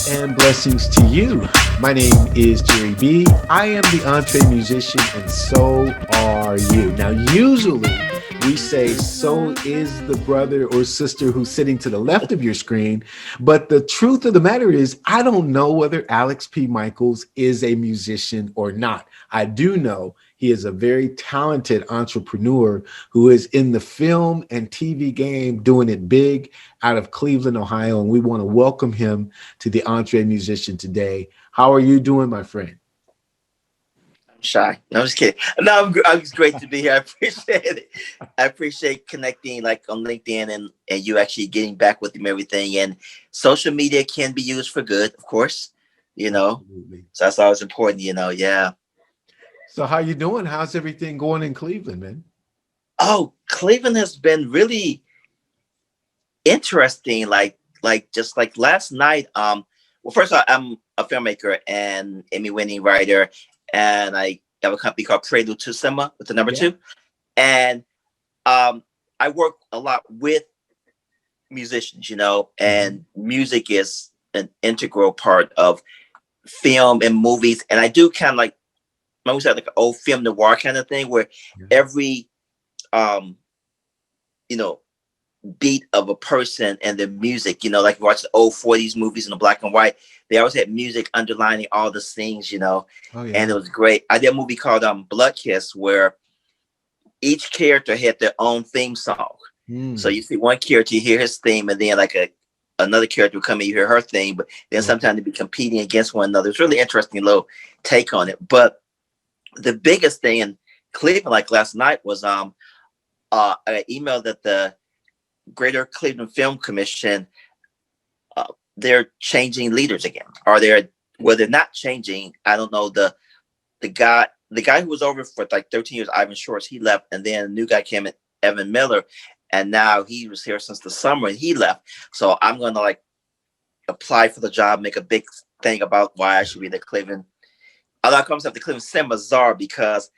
and blessings to you. My name is Jere B. I am the EntreMusician, and so are you. Now, usually we say, so is the brother or sister who's sitting to the left of your screen. But the truth of the matter is, I don't know whether Alex P. Michaels is a musician or not. I do know he is a very talented entrepreneur who is in the film and TV game doing it big out of Cleveland, Ohio. And we want to welcome him to the EntreMusician today. How are you doing, my friend? I'm shy. No, I'm just kidding. No, it's great to be here. I appreciate it. I appreciate connecting like on LinkedIn and you actually getting back with him, everything. And social media can be used for good, of course, you know. Absolutely. So that's always important, yeah. So how you doing? How's everything going in Cleveland, man? Oh, Cleveland has been really interesting. Like just like last night. Well, first of all, I'm a filmmaker and Emmy winning writer, and I have a company called Prelude2Cinema with the number Yeah. two. And I work a lot with musicians, Mhm. and music is an integral part of film and movies. And I do kind of like, I always have like an old film noir kind of thing where Yeah. every, um, you know, beat of a person and the music, like you watch the old 40s movies in the black and white, they always had music underlining all the scenes. Oh And yeah. it was great. I did a movie called Blood Kiss where each character had their own theme song. So Mm. you see one character, you hear his theme, and then like another character will come and you hear her theme, but then Okay. sometimes they be competing against one another. It's really interesting little take on it. But the biggest thing in Cleveland, like last night, was an email that the Greater Cleveland Film Commission, uh, they're changing leaders again. Or they're not changing. I don't know. The guy who was over for like 13 years, Ivan Shorts, he left, and then a new guy came in, Evan Miller, and now he was here since the summer and he left. So I'm gonna like apply for the job, make a big thing about why I should be the Cleveland. I like comes up the Cleveland Cinema Czar because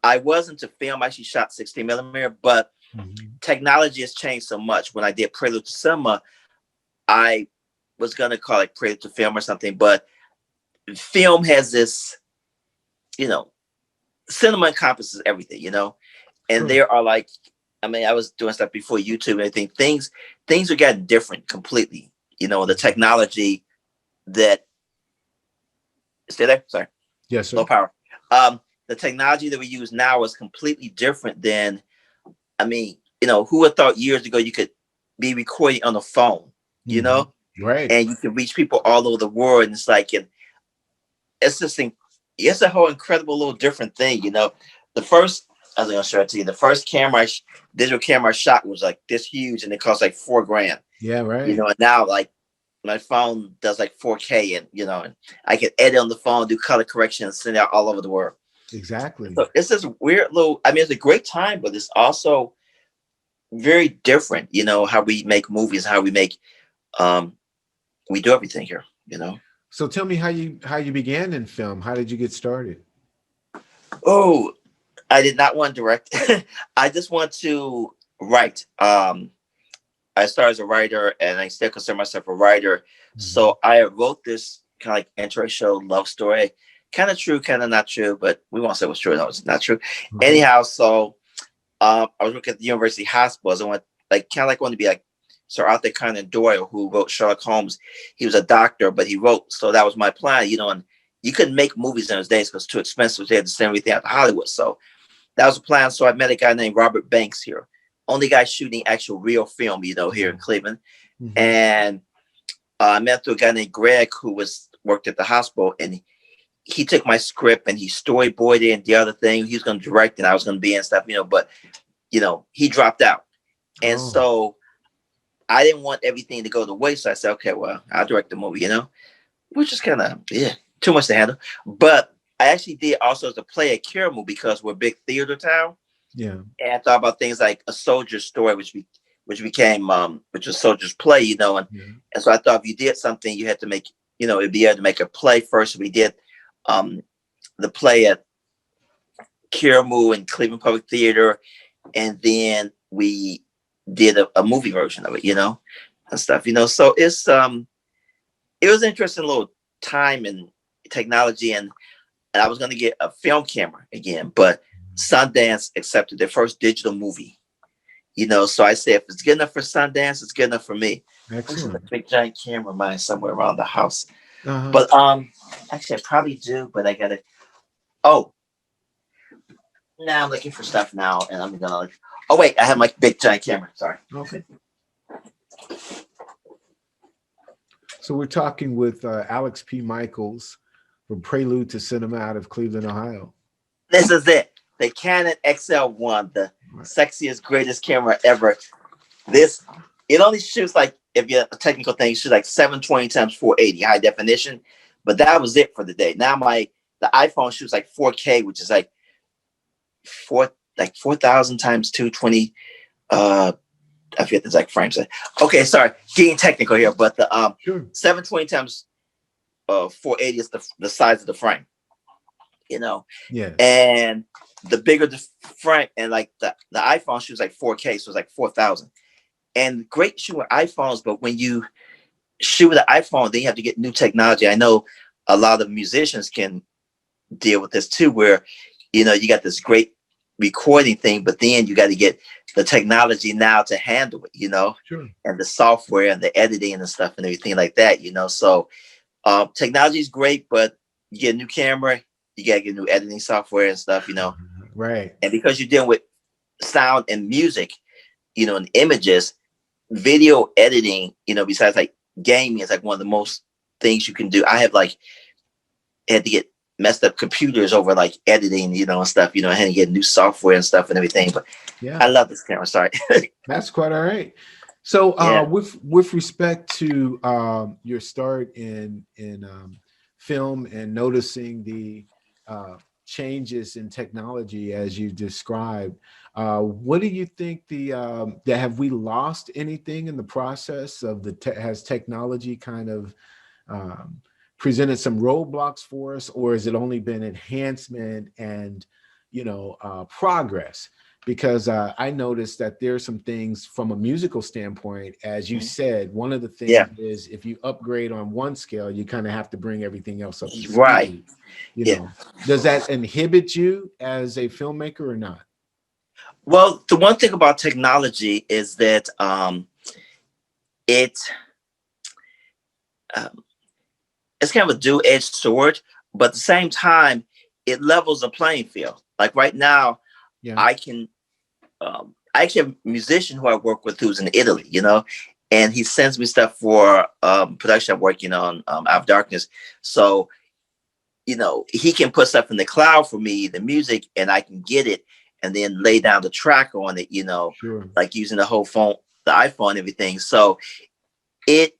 I was into film. I actually shot 16 millimeter, but Mhm. technology has changed so much. When I did Prelude to Cinema, I was gonna call it Prelude to Film or something, but film has this, you know, cinema encompasses everything. And Sure. there are like, I mean, I was doing stuff before YouTube and everything. Things are getting different completely. The Mhm. technology that stay there. Sorry, Yes, low sir. power. The technology that we use now is completely different than. I mean, who would thought years ago you could be recording on a phone, you Mhm. know, Right. and you can reach people all over the world. And it's like, and it's just, it's a whole incredible little different thing. The first, I was gonna show it to you. The first digital camera I shot was like this huge, and it cost like $4,000. Yeah, right. And now like my phone does like 4K, and I can edit on the phone, do color correction, and send it out all over the world. Exactly. So it's this weird little. I mean, it's a great time, but it's also very different. How we make movies, how um we do everything here. So tell me how you began in film. How did you get started? Oh, I did not want to direct. I just want to write. I started as a writer, and I still consider myself a writer. Mhm. So I wrote this kind of like interracial love story, kind of true, kind of not true, but we won't say what's true. No, it's not true. Okay. Anyhow, so I was working at the University Hospitals. I went like kind of like wanted to be like Sir Arthur Conan Doyle, who wrote Sherlock Holmes. He was a doctor, but he wrote. So that was my plan. And you couldn't make movies in those days because it's too expensive. They had to send everything out to Hollywood. So that was a plan. So I met a guy named Robert Banks here, only guy shooting actual real film, here in Mhm. Cleveland. Mhm. And I met through a guy named Greg who worked at the hospital, and he took my script and he storyboarded and the other thing. He was going to direct, and I was going to be and stuff. But he dropped out, and Oh. so I didn't want everything to go to waste. So I said, okay, well, I'll direct the movie. Which is kind of too much to handle. But I actually did also as a play at Caribou because we're a big theater town. Yeah. And I thought about things like a soldier's story, which became which was soldier's play. Yeah. And so I thought if you did something, you had to make, it'd be able to make a play first. We did um the play at Caribou and Cleveland Public Theater, and then we did a movie version of it, and stuff. So it was an interesting little time and technology, and I was going to get a film camera again, but Sundance accepted their first digital movie. You know, so I said, if it's good enough for Sundance, it's good enough for me. Excellent. A big giant camera of mine somewhere around the house. Uh-huh. But actually I probably do, but I gotta now I'm looking for stuff now, and I'm gonna like, oh wait, I have my big giant camera. Sorry. Okay. So we're talking with Alex P. Michaels from Prelude2Cinema out of Cleveland, Ohio. This is it. The Canon XL1, the sexiest, greatest camera ever. It only shoots like, if you're a technical thing, it shoots like 720 times 480 high definition. But that was it for the day. Now the iPhone shoots like 4K, which is like 4,000 times 220. I forget the exact frames. Okay, sorry, getting technical here, but the 720 times 480 is the size of the frame. You know, and the bigger the frame, and like the iPhone shoots like 4K, so it's like 4,000. And great shoot with iPhones, but when you shoot with an iPhone, then you have to get new technology. I know a lot of musicians can deal with this too, where you got this great recording thing, but then you got to get the technology now to handle it, and the software and the editing and stuff and everything like that, So technology is great, but you get a new camera, you gotta get new editing software and stuff, Right. And because you're dealing with sound and music, and images, video editing, besides like gaming, is like one of the most things you can do. I have had to get messed up computers over like editing, and stuff, I had to get new software and stuff and everything. But I love this camera. Sorry. That's quite all right. So with respect to your start in film and noticing the changes in technology as you described, what do you think that have we lost anything in the process of has technology kind of presented some roadblocks for us, or has it only been enhancement and progress? Because I noticed that there's some things from a musical standpoint, as you said, one of the things is if you upgrade on one scale, you kind of have to bring everything else up to speed. Right. Does that inhibit you as a filmmaker or not? Well, the one thing about technology is that it's kind of a dual-edged sword, but at the same time, it levels the playing field. Like right now, I actually have a musician who I work with who's in Italy, and he sends me stuff for production I'm working on, Out of Darkness. So, he can put stuff in the cloud for me, the music, and I can get it and then lay down the track on it, like using the whole phone, the iPhone and everything. So the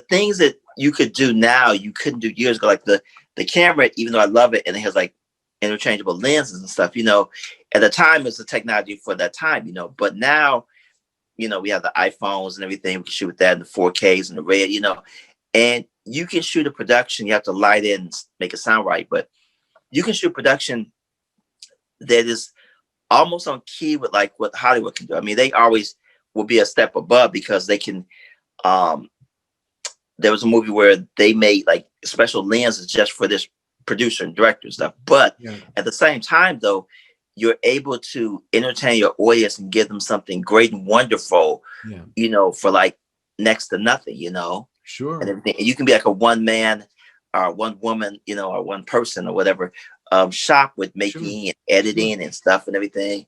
things that you could do now, you couldn't do years ago, like the camera, even though I love it and it has like interchangeable lenses and stuff, at the time it's the technology for that time, but now, we have the iPhones and everything. We can shoot with that and the 4Ks and the red, and you can shoot a production. You have to light it and make it sound right, but you can shoot production that is almost on key with like what Hollywood can do. I mean, they always will be a step above because they can, there was a movie where they made like special lenses just for this producer and director and stuff. But at the same time, though, you're able to entertain your audience and give them something great and wonderful, for like next to nothing, Sure. And everything. And you can be like a one man or one woman, or one person or whatever, shop with making and editing and stuff and everything.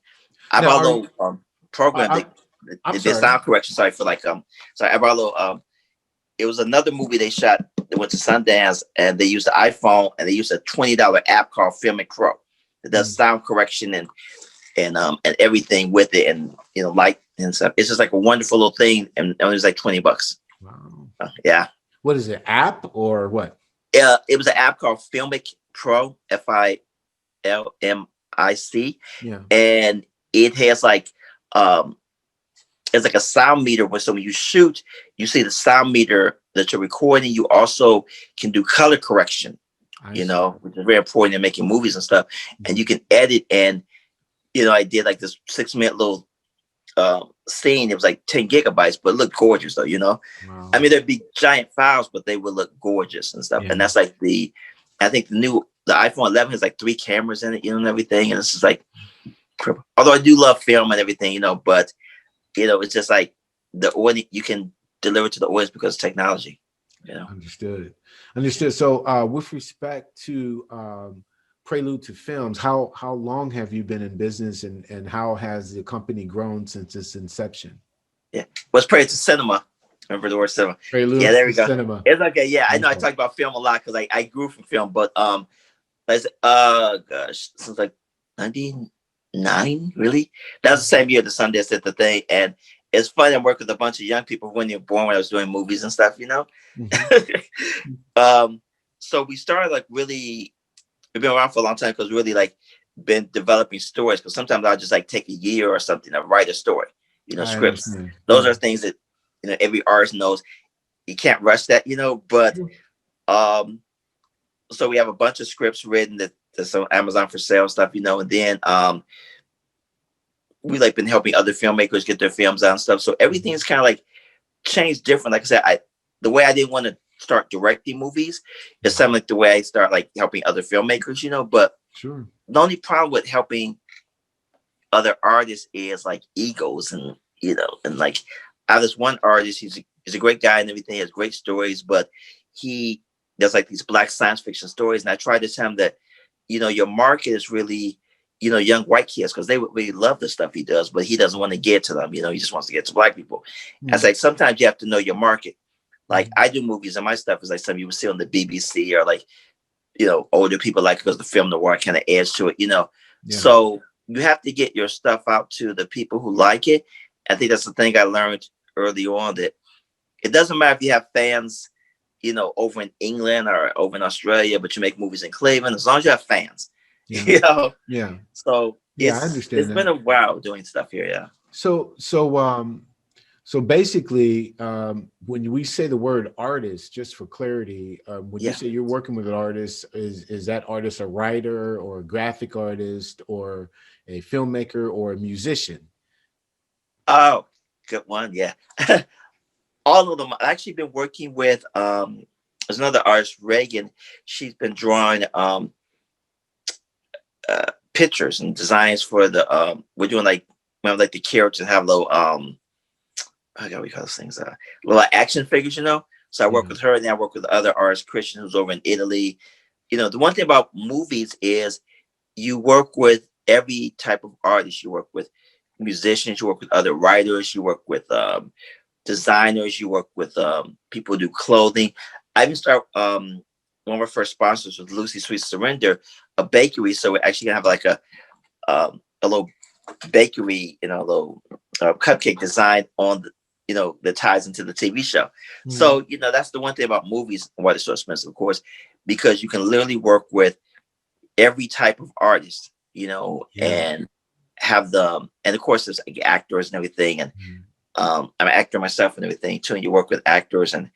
I brought a little program that did sound correction. Sorry for like, sorry, I brought a little, it was another movie they shot. They went to Sundance and they used the iPhone and they used a $20 app called Filmmaker. It does sound correction and everything with it, and light and stuff. It's just like a wonderful little thing, and it was like $20. Wow. Yeah. What is it? App or what? It was an app called Filmic Pro, FILMIC. Yeah. And it has like it's like a sound meter where, so when you shoot, you see the sound meter that you're recording. You also can do color correction, which is very important in making movies and stuff. And you can edit, and I did like this 6-minute little scene, it was like 10 gigabytes, but it looked gorgeous though, you know. I Wow. mean, there'd be giant files, but they would look gorgeous and stuff. Yeah. And that's like I think the iPhone 11 has like 3 cameras in it, you know, and everything. And it's just like, although I do love film and everything, you know, but you know, it's just like the audience, you can deliver to the audience because of technology, you know. Understood. Understood. So, with respect to Prelude to Films, how long have you been in business, and how has the company grown since its inception? Yeah. What's Prelude to Cinema? Remember the word cinema? Yeah, Prelude there to we go. Cinema. It's okay. Yeah, I know I Okay. talk about film a lot because I grew from film, but gosh, since like 99, really? That was the same year the Sundance did the thing. And it's funny, I work with a bunch of young people who weren't born when I was doing movies and stuff, you know? Mhm. um, so we started like really, we've been around for a long time because really like been developing stories. Because sometimes I'll just like take a year or something to write a story, you know, I scripts. understand. Those Yeah. are things that, you know, every artist knows. You can't rush that, you know, but um, so we have a bunch of scripts written that's on Amazon for sale stuff, you know, and then we like been helping other filmmakers get their films out and stuff. So everything's kind of like changed different. Like I said, the way I didn't want to start directing movies is something like the way I start like helping other filmmakers, you know. But Sure. the only problem with helping other artists is like egos, and you know, and like I have this one artist, he's a great guy and everything, he has great stories, but he does like these black science fiction stories. And I tried to tell him that, you know, your market is really, you know, young white kids because they would really love the stuff he does, but he doesn't want to get to them, you know, he just wants to get to black people. I was like, sometimes you have to know your market. Like I do movies and my stuff is like some you would see on the BBC or like, you know, older people like because the film noir kind of adds to it, you know. Yeah. So you have to get your stuff out to the people who like it. I think that's the thing I learned early on, that it doesn't matter if you have fans, you know, over in England or over in Australia, but you make movies in Cleveland, as long as you have fans, Yeah. you know. Yeah. So Yeah. I it's understand been that. a while doing stuff here, yeah. So basically, when we say the word artist, just for clarity, when you Yeah. say you're working with an artist, is that artist a writer or a graphic artist or a filmmaker or a musician? Oh, good one. Yeah. All of them. I've actually been working with there's another artist, Reagan. She's been drawing pictures and designs for the we're doing like, remember like the characters have little I got we call those things little action figures, you know. So I work Yeah. with her, and then I work with other artists, Christian, who's over in Italy. You know, the one thing about movies is you work with every type of artist. You work with musicians, you work with other writers, you work with designers, you work with people who do clothing. I even start one of our first sponsors was Lucy Sweet Surrender, a bakery. So we're actually gonna have like a little bakery, you know, a little cupcake design on the, you know, that ties into the TV show. So, you know, that's the one thing about movies and why they're so expensive, of course, because you can literally work with every type of artist, you know, Yeah. and have them, and of course there's like actors and everything. And I'm an actor myself and everything too. And you work with actors and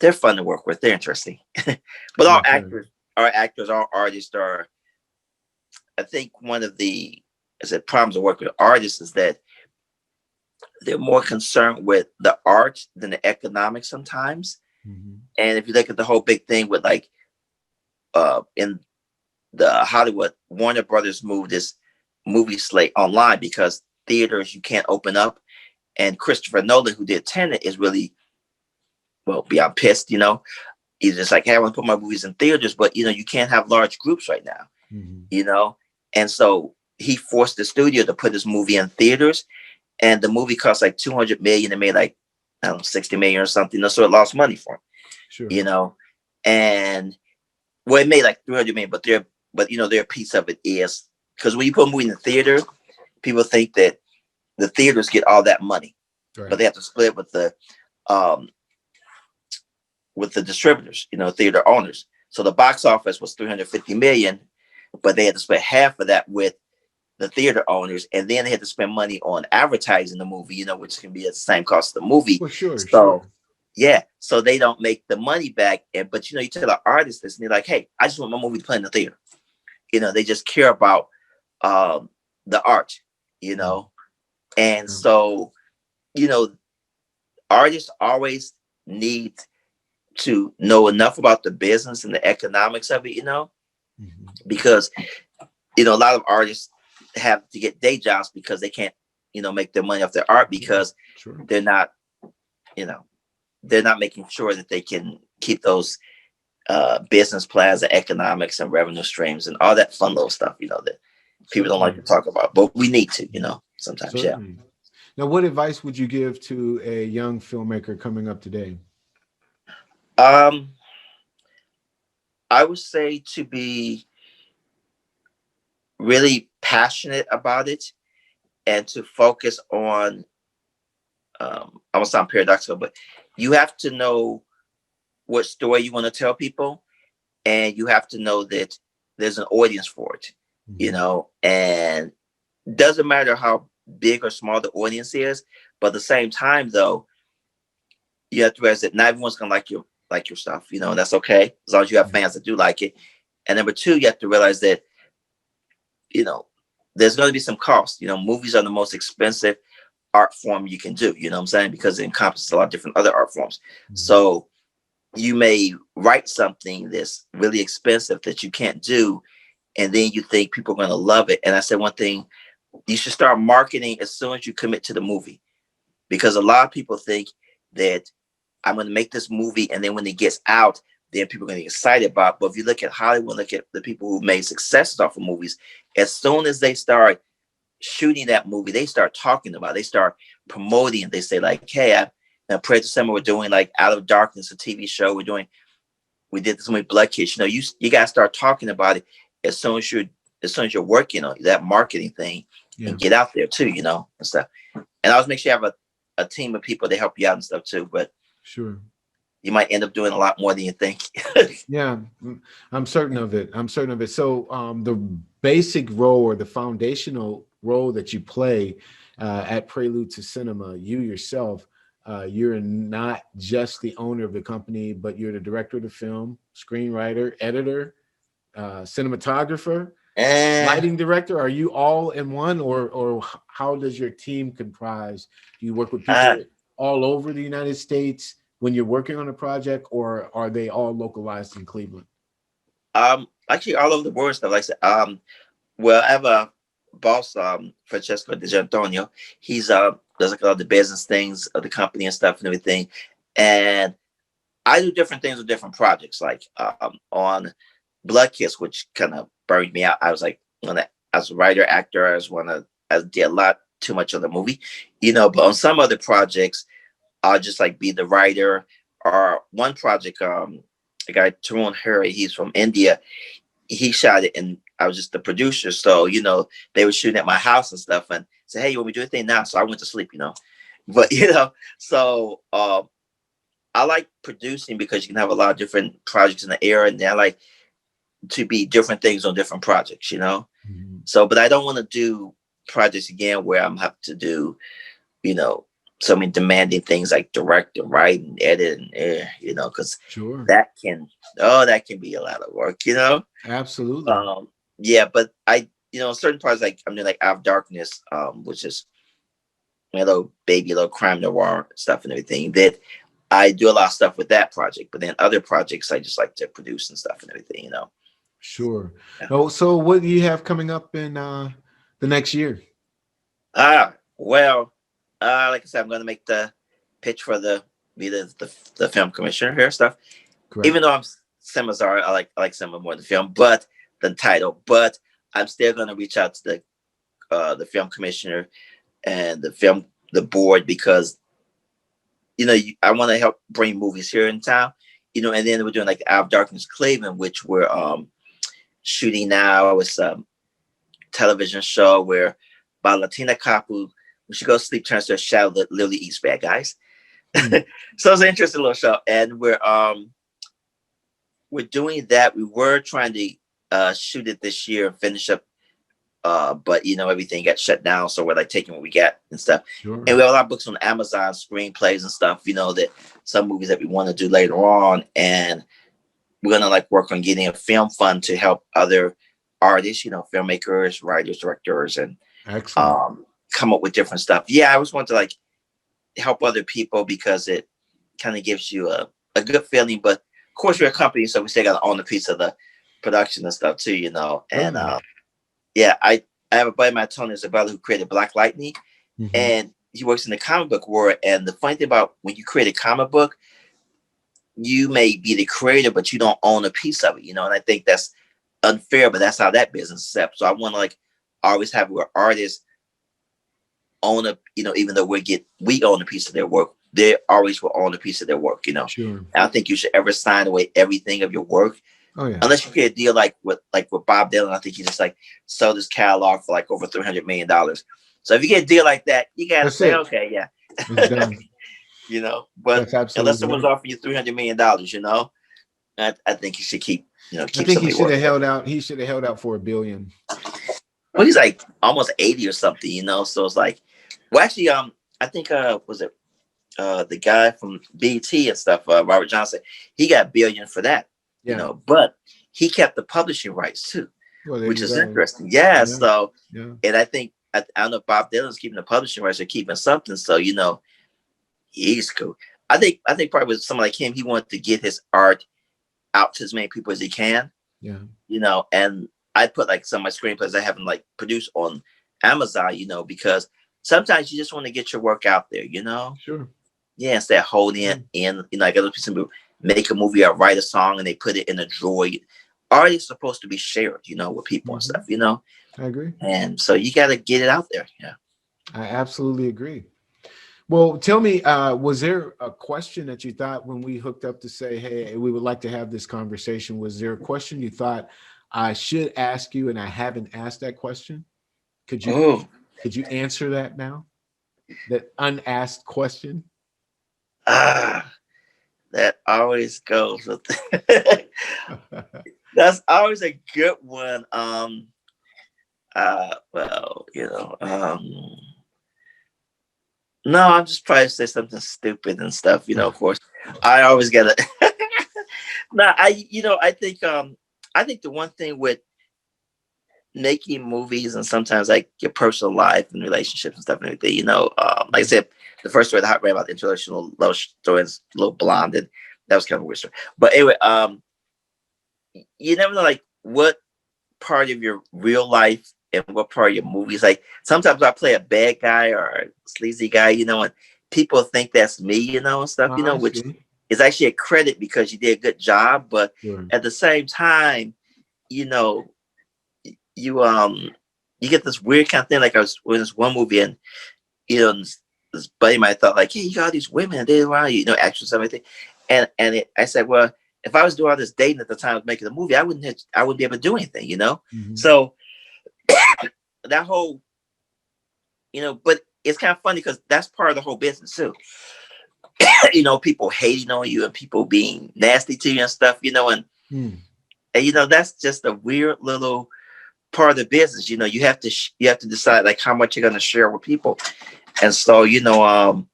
they're fun to work with. They're interesting. But all Yes, sir. actors are actors, all artists are, I think one of the, I said, problems of working with artists is that they're more concerned with the art than the economics sometimes. And if you look at the whole big thing with like in the Hollywood, Warner Brothers moved this movie slate online because theaters you can't open up. And Christopher Nolan, who did Tenet, is really, well, beyond pissed, you know. He's just like, hey, I want to put my movies in theaters, but you know, you can't have large groups right now, you know. And so he forced the studio to put his movie in theaters, and the movie cost like 200 million and made like, I don't know, 60 million or something. So it lost money for him, Sure. you know. And well, it made like 300 million, but you know, their piece of it is because when you put a movie in the theater, people think that the theaters get all that money, Right. but they have to split um with the distributors, you know, theater owners. So the box office was 350 million, but they had to split half of that with the theater owners, and then they had to spend money on advertising the movie, you know, which can be at the same cost of the movie. Well, sure, So sure. yeah, so they don't make the money back. And but you know, you tell an artist this, and they're like, "Hey, I just want my movie to play in the theater." You know, they just care about the art. You know, And so, you know, artists always need to know enough about the business and the economics of it, you know, because, you know, a lot of artists have to get day jobs because they can't, you know, make their money off their art because they're not, you know, they're not making sure that they can keep those business plans and economics and revenue streams and all that fun little stuff, you know, that people don't like to talk about, but we need to, you know, sometimes. Certainly. Yeah. Now, what advice would you give to a young filmmaker coming up today? I would say to be really passionate about it and to focus on, I'm gonna sound paradoxical, but you have to know what story you want to tell people, and you have to know that there's an audience for it, you know, and doesn't matter how big or small the audience is, but at the same time though, you have to realize that not everyone's gonna like your stuff, you know, and that's okay as long as you have fans that do like it. And number two, you have to realize that, you know, there's going to be some cost. You know, movies are the most expensive art form you can do, you know what I'm saying? Because it encompasses a lot of different other art forms. So you may write something that's really expensive that you can't do, and then you think people are going to love it. And I said one thing, you should start marketing as soon as you commit to the movie, because a lot of people think that I'm going to make this movie, and then when it gets out, then people are going to get excited about it. But if you look at Hollywood, look at the people who made successes off of movies, as soon as they start shooting that movie, they start talking about it, they start promoting it. They say like, hey, now Prelude2Cinema, we're doing like Out of Darkness, a TV show. We did this movie Blood Kiss. You know, you got to start talking about it as soon as you're working on that marketing thing and get out there too, you know, and stuff. And always make sure you have a team of people to help you out and stuff too. But you might end up doing a lot more than you think. Yeah, I'm certain of it. So the basic role or the foundational role that you play at Prelude2Cinema, you yourself, you're not just the owner of the company, but you're the director of the film, screenwriter, editor, cinematographer, lighting director. Are you all in one, or how does your team comprise? Do you work with people all over the United States when you're working on a project, or are they all localized in Cleveland? Actually all over the world stuff. Like I said, well, I have a boss, Francesco Di Antonio. He's does like a lot of the business things of the company and stuff and everything. And I do different things with different projects. Like on Blood Kiss, which kind of burned me out. I was like, as a writer, actor, I did a lot too much of the movie, you know. But on some other projects, I'll just like be the writer. Or one project, a guy Tarun Hari, he's from India. He shot it, and I was just the producer. So, you know, they were shooting at my house and stuff, and said, "Hey, you want me to do anything now?" So I went to sleep, you know. But you know, so I like producing because you can have a lot of different projects in the air, and I like to be different things on different projects, you know. So, but I don't want to do projects again where I'm have to do, you know, so many demanding things like direct and write and edit and you know, because that can be a lot of work, you know. Absolutely. Yeah, but I, you know, certain parts like I'm doing like Out of Darkness, which is a little crime noir stuff and everything. That I do a lot of stuff with that project, but then other projects I just like to produce and stuff and everything, you know. Sure. Yeah. Oh, so what do you have coming up in the next year? Well, like I said, I'm going to make the pitch for the film commissioner here stuff. Correct. Even though I'm cinemas are, I like cinema more than film, but the title. But I'm still going to reach out to the film commissioner and the board, because you know I want to help bring movies here in town, you know. And then we're doing like Out of Darkness Cleveland, which we're shooting now. It's a television show where by Latina cop who, when she goes to sleep, turns to a shadow that literally eats bad guys. So it's an interesting little show, and we're doing that. We were trying to shoot it this year and finish up, but you know everything got shut down, so we're like taking what we got and stuff. And we have a lot of books on Amazon, screenplays and stuff, you know, that some movies that we want to do later on, and we're gonna like work on getting a film fund to help other artists, you know, filmmakers, writers, directors, and come up with different stuff. Yeah, I always want to like help other people because it kind of gives you a good feeling. But of course, we're a company, so we still got to own a piece of the production and stuff too, you know. And yeah, I have a buddy of mine, Tony Isabella, who created Black Lightning, and he works in the comic book world. And the funny thing about when you create a comic book, you may be the creator, but you don't own a piece of it, you know. And I think that's unfair, but that's how that business is set. So I want to like always have where artists own a, you know, even though we own a piece of their work, they always will own a piece of their work, you know. Sure. I don't think you should ever sign away everything of your work. Oh yeah. Unless you get a deal like with Bob Dylan. I think he just like sold his catalog for like over $300 million. So if you get a deal like that, you gotta say, okay, yeah. It's done. You know, but unless someone's offering you $300 million, you know, I think you should keep, you know, keep. I think he should have held out. He should have held out for $1 billion. Well, he's like almost 80 or something, you know. So it's like, well, actually, I think was it the guy from BT and stuff, Robert Johnson, he got $1 billion for that, you know, but he kept the publishing rights too, which is interesting. Yeah. So, and I think, I don't know if Bob Dylan's keeping the publishing rights or keeping something. So, you know, he's cool. I think probably with someone like him, he wanted to get his art out to as many people as he can. Yeah. You know, and I put like some of my screenplays I haven't like produced on Amazon, you know, because sometimes you just want to get your work out there, you know? Sure. Yeah, instead of holding it in, you know, I got those people make a movie or write a song and they put it in a drawer. Art is supposed to be shared, you know, with people and stuff, you know? I agree. And so you got to get it out there. Yeah. I absolutely agree. Well, tell me, was there a question that you thought when we hooked up to say, hey, we would like to have this conversation? Was there a question you thought I should ask you and I haven't asked that question? Could you answer that now? That unasked question? That always goes with that's always a good one. Well, you know, no, I'm just trying to say something stupid and stuff, you know, of course. I always get it. No, I think the one thing with making movies and sometimes like your personal life and relationships and stuff and everything, you know, like I said, the first story that I read about the international love story is a little blonde, and that was kind of a weird story. But anyway, you never know like what part of your real life and what part of your movies. Like sometimes I play a bad guy or a sleazy guy, you know, and people think that's me, you know, and stuff, you know, which is actually a credit because you did a good job. But at the same time, you know, you get this weird kind of thing. Like I was in this one movie, and you know, this buddy of mine thought like, hey, you got all these women, they around you, you know, actors and everything. And I said, well, if I was doing all this dating at the time of making the movie, I wouldn't be able to do anything, you know. So that whole, you know, but it's kind of funny because that's part of the whole business too. You know, people hating on you and people being nasty to you and stuff, you know, and you know, that's just a weird little part of the business. You know, you have to decide like how much you're going to share with people. And so, you know,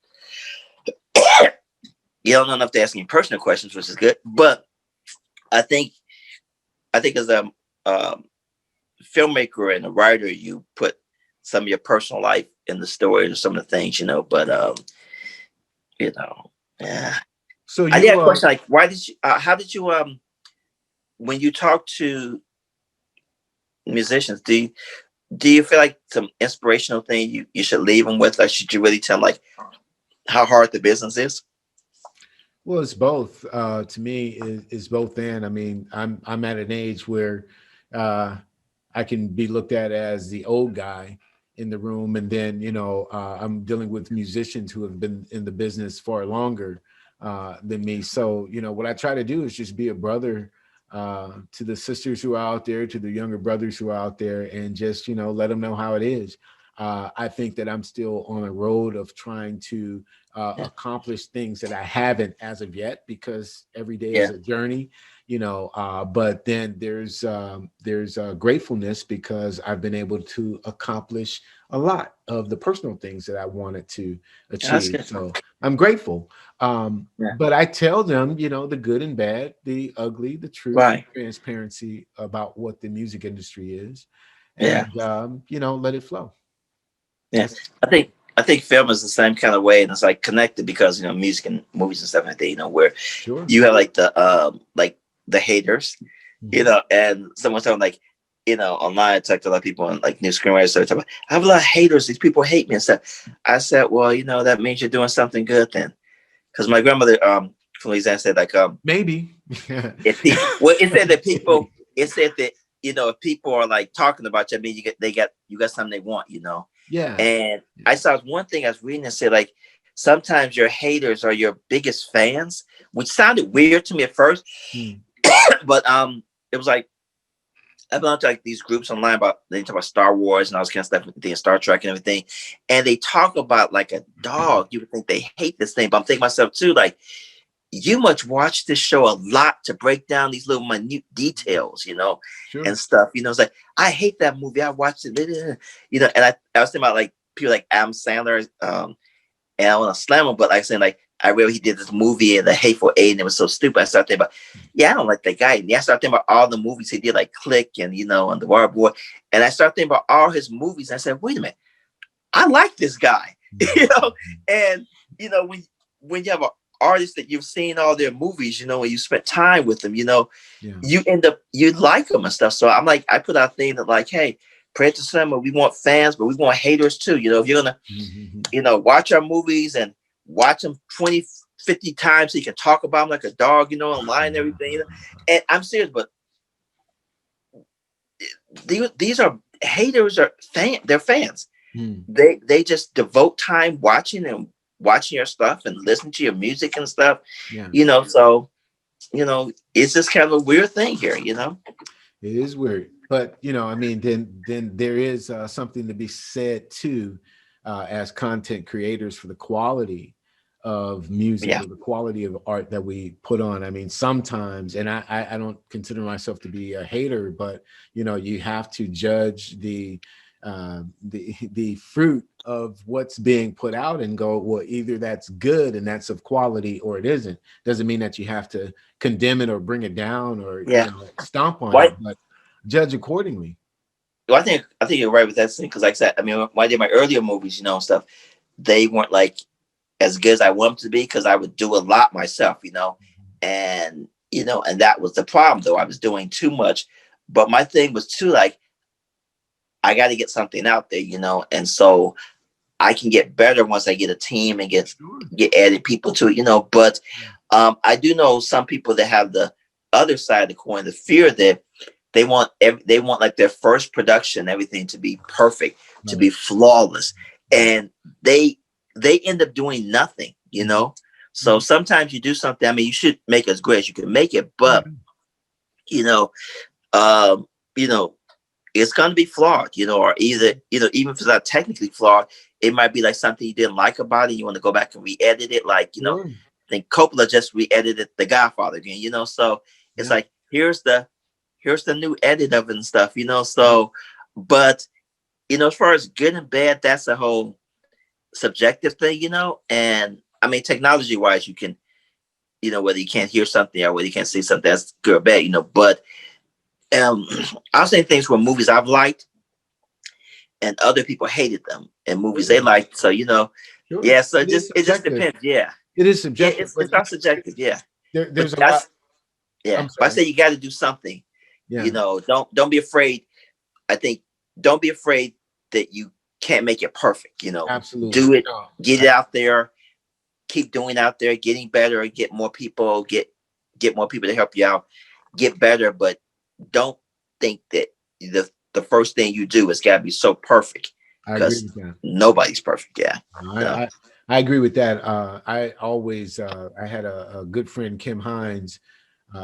you don't know enough to ask any personal questions, which is good. But I think as a filmmaker and a writer, you put some of your personal life in the story or some of the things, you know. But you know, yeah. So I did a question like, why did you? How did you? When you talk to musicians, do you feel like some inspirational thing you should leave them with, or should you really tell them like how hard the business is? Well, it's both. To me, it's both. And I mean, I'm at an age where I can be looked at as the old guy in the room, and then you know I'm dealing with musicians who have been in the business far longer than me. So you know what I try to do is just be a brother to the sisters who are out there, to the younger brothers who are out there, and just, you know, let them know how it is. I think that I'm still on a road of trying to accomplish things that I haven't as of yet, because every day is a journey, you know, but then there's gratefulness because I've been able to accomplish a lot of the personal things that I wanted to achieve. So I'm grateful. But I tell them, you know, the good and bad, the ugly, the truth, the transparency about what the music industry is, and, you know, let it flow. Yeah, I think film is the same kind of way, and it's like connected because music and movies and stuff like that. Where Sure. you have like the haters, and someone's talking like online. I talked to a lot of people and like new screenwriters started talking about, I have a lot of haters. These people hate me and stuff. I said, well, that means you're doing something good then, because my grandmother from Louisiana said like Maybe. if people, well, it said that people, it said that if people are like talking about you, I mean you got something they want, Yeah. And I saw one thing I was reading and said like sometimes your haters are your biggest fans, which sounded weird to me at first, but it was like I belong to like these groups online about they talk about Star Wars and all this kind of stuff, and Star Trek and everything, and they talk about like a dog. You would think they hate this thing, but I'm thinking myself too, like you must watch this show a lot to break down these little minute details, Sure. and stuff. It's like I hate that movie. I watched it, and I was thinking about like people like Adam Sandler, and I want to slam him, but like saying like I really he did this movie and The Hateful Eight, and it was so stupid. I started thinking about, yeah, I don't like that guy. And I started thinking about all the movies he did, like Click and and The Wild Boy, and I started thinking about all his movies. And I said, wait a minute, I like this guy, and when you have an artist that you've seen all their movies, and you spent time with them, you end up you like them and stuff. So I'm like, I put out a thing that like, hey, Prelude2Cinema, we want fans, but we want haters too. If you're gonna, watch our movies and watch them 20, 50 times so you can talk about them like a dog, online and everything. And I'm serious, but these are haters are they're fans. They just devote time watching your stuff and listening to your music and stuff. So it's just kind of a weird thing here. It is weird, but I mean, then there is something to be said too, as content creators for the quality of music or the quality of art that we put on. I mean, sometimes, and I don't consider myself to be a hater, but you have to judge the fruit of what's being put out and go, well, either that's good and that's of quality or it isn't. Doesn't mean that you have to condemn it or bring it down or stomp on it, but judge accordingly. Well, I think you're right with that thing, because like I said, I mean, when I did my earlier movies, and stuff, they weren't like as good as I want them to be because I would do a lot myself, and and that was the problem though. I was doing too much, but my thing was too like I got to get something out there, and so I can get better once I get a team and get added people to it, But I do know some people that have the other side of the coin, the fear that they want like their first production, everything to be perfect, to be flawless, and they end up doing nothing, So sometimes you do something. I mean, you should make as great as you can make it, but um, you know, it's going to be flawed, or either, even if it's not technically flawed, it might be like something you didn't like about it. You want to go back and re-edit it. Like, I think Coppola just re-edited The Godfather again, so it's like, here's the new edit of it and stuff, so, but, as far as good and bad, that's a whole subjective thing, and I mean, technology wise, you can, whether you can't hear something or whether you can't see something, that's good or bad, but I'll say things from movies I've liked and other people hated them and movies they liked. So, so it just depends. Yeah. It is subjective. It's not subjective. Yeah. There's a lot. Yeah. But I say you got to do something, don't be afraid. I think don't be afraid that you can't make it perfect, Absolutely. Do it, get it out there, keep doing out there, getting better, get more people, get more people to help you out, get better, but don't think that the first thing you do is got to be so perfect, because nobody's perfect. Yeah. I agree with that. I always I had a good friend, Kim Hines.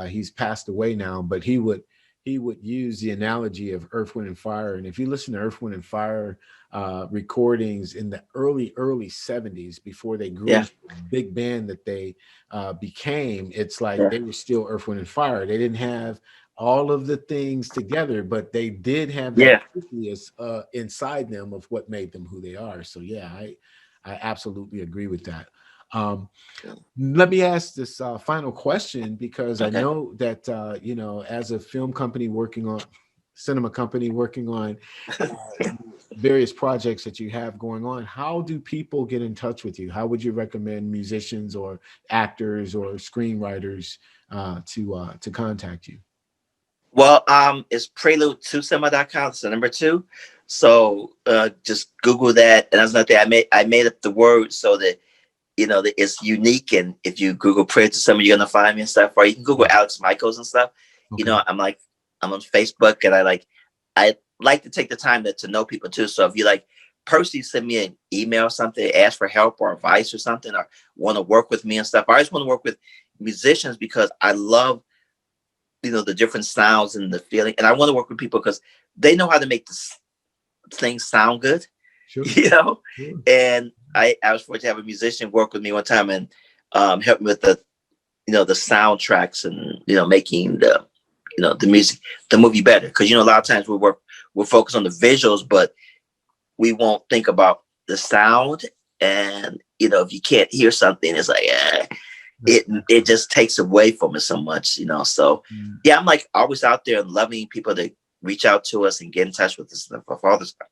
He's passed away now, but he would use the analogy of Earth, Wind and Fire. And if you listen to Earth, Wind and Fire recordings in the early 70s, before they grew into the big band that they became, it's like they were still Earth, Wind and Fire. They didn't have all of the things together, but they did have that nucleus inside them of what made them who they are. So I absolutely agree with that. Let me ask this final question, because I know that as a film company working Cinema Company, working on various projects that you have going on. How do people get in touch with you? How would you recommend musicians or actors or screenwriters to contact you? Well, it's Prelude2Cinema.com. It's the number two. So just Google that. And that's another thing. I made up the word so that that it's unique. And if you Google Prelude2Cinema, you're gonna find me and stuff. Or you can Google Alex Michaels and stuff. Okay. I'm on Facebook, and I like to take the time to know people too. So if you personally send me an email or something, ask for help or advice or something, or want to work with me and stuff. I just want to work with musicians because I love the different sounds and the feeling, and I want to work with people because they know how to make this thing sound good. Sure. Sure. And I was fortunate to have a musician work with me one time and help me with the soundtracks and making the music, the movie better. Because a lot of times we're focused on the visuals, but we won't think about the sound. And if you can't hear something, it's like it just takes away from it so much, So yeah, I'm always out there and loving people to reach out to us and get in touch with us for all this stuff.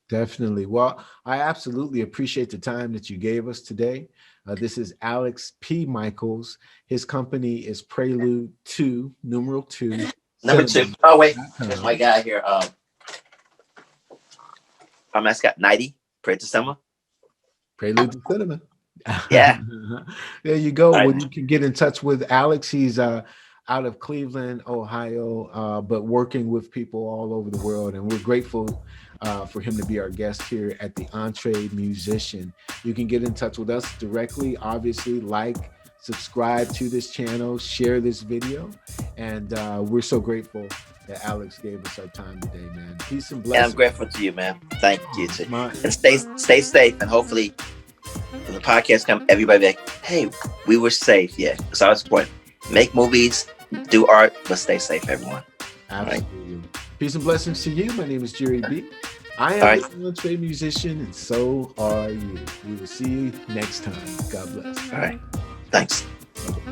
Definitely. Well, I absolutely appreciate the time that you gave us today. This is Alex P. Michaels. His company is Prelude2, numeral 2. Number 2. Oh, wait. There's my guy here. Our mascot, 90, Prelude2Cinema. Prelude2Cinema. Yeah. There you go. Well, you can get in touch with Alex. He's out of Cleveland, Ohio, but working with people all over the world. And we're grateful for him to be our guest here at the EntreMusician. You can get in touch with us directly, obviously, subscribe to this channel, share this video. And we're so grateful that Alex gave us our time today, man. Peace and blessings. And I'm grateful to you, man. Thank you. And stay safe. And hopefully when the podcast comes, everybody be like, hey, we were safe. Yeah. It's always important. Make movies, do art, but stay safe, everyone. Absolutely. Right. Peace and blessings to you. My name is Jere B. I am the EntreMusician, and so are you. We will see you next time. God bless. All right. Thanks. Okay.